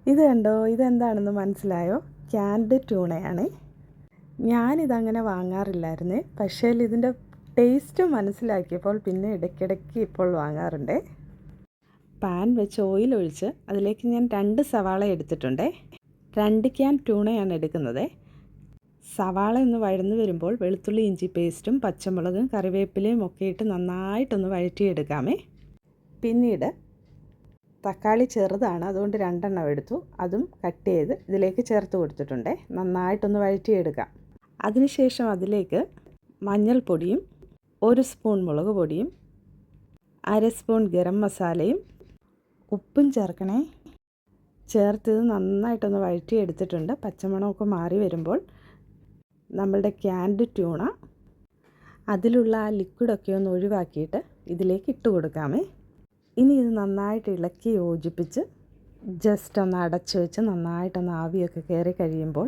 ഇത് കണ്ടോ, ഇതെന്താണെന്ന് മനസ്സിലായോ? ക്യാൻഡ് ട്യൂണയാണ്. ഞാനിതങ്ങനെ വാങ്ങാറില്ലായിരുന്നേ, പക്ഷേ ഇതിൻ്റെ ടേസ്റ്റ് മനസ്സിലാക്കിയപ്പോൾ പിന്നെ ഇടയ്ക്കിടയ്ക്ക് ഇപ്പോൾ വാങ്ങാറുണ്ട്. പാൻ വെച്ച് ഓയിൽ ഒഴിച്ച് അതിലേക്ക് ഞാൻ 2 സവാള എടുത്തിട്ടുണ്ട്. 2 ക്യാൻ ട്യൂണയാണ് എടുക്കുന്നത്. സവാള ഒന്ന് വഴന്നു വരുമ്പോൾ വെളുത്തുള്ളി ഇഞ്ചി പേസ്റ്റും പച്ചമുളകും കറിവേപ്പിലയും ഒക്കെ ഇട്ട് നന്നായിട്ടൊന്ന് വഴറ്റിയെടുക്കാമേ. പിന്നീട് തക്കാളി ചെറുതാണ്, അതുകൊണ്ട് 2 എണ്ണം എടുത്തു. അതും കട്ട് ചെയ്ത് ഇതിലേക്ക് ചേർത്ത് കൊടുത്തിട്ടുണ്ട്. നന്നായിട്ടൊന്ന് വഴറ്റിയെടുക്കാം. അതിനുശേഷം അതിലേക്ക് മഞ്ഞൾപ്പൊടിയും 1 സ്പൂൺ മുളക് പൊടിയും 1/2 സ്പൂൺ ഗരം മസാലയും ഉപ്പും ചേർക്കണേ. ചേർത്തത് നന്നായിട്ടൊന്ന് വഴറ്റിയെടുത്തിട്ടുണ്ട്. പച്ചമണമൊക്കെ മാറി വരുമ്പോൾ നമ്മളുടെ ക്യാൻഡ് ട്യൂണ അതിലുള്ള ആ ലിക്വിഡൊക്കെ ഒന്ന് ഒഴിവാക്കിയിട്ട് ഇതിലേക്ക് ഇട്ട് കൊടുക്കാമേ. ഇനി ഇത് നന്നായിട്ട് ഇളക്കി യോജിപ്പിച്ച് ജസ്റ്റ് ഒന്ന് അടച്ചു വെച്ച് നന്നായിട്ടൊന്ന് ആവിയൊക്കെ കയറി കഴിയുമ്പോൾ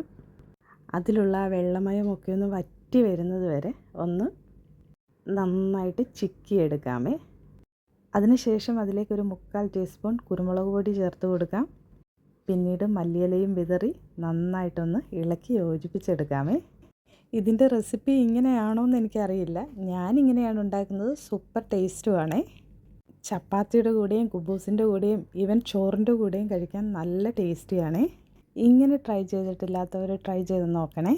അതിലുള്ള ആ വെള്ളമയമൊക്കെ ഒന്ന് വറ്റി വരുന്നത് വരെ ഒന്ന് നന്നായിട്ട് ചിക്കിയെടുക്കാമേ. അതിനുശേഷം അതിലേക്ക് ഒരു 3/4 ടീസ്പൂൺ കുരുമുളക് പൊടി ചേർത്ത് കൊടുക്കാം. പിന്നീട് മല്ലിയിലയും വിതറി നന്നായിട്ടൊന്ന് ഇളക്കി യോജിപ്പിച്ചെടുക്കാമേ. ഇതിൻ്റെ റെസിപ്പി ഇങ്ങനെയാണോ എന്ന് എനിക്കറിയില്ല. ഞാനിങ്ങനെയാണ് ഉണ്ടാക്കുന്നത്. സൂപ്പർ ടേസ്റ്റുമാണേ. ചപ്പാത്തിയുടെ കൂടെയും കുബൂസിൻ്റെ കൂടെയും ഈവൻ ചോറിൻ്റെ കൂടെയും കഴിക്കാൻ നല്ല ടേസ്റ്റിയാണേ. ഇങ്ങനെ ട്രൈ ചെയ്തിട്ടില്ലാത്തവർ ട്രൈ ചെയ്ത് നോക്കണേ.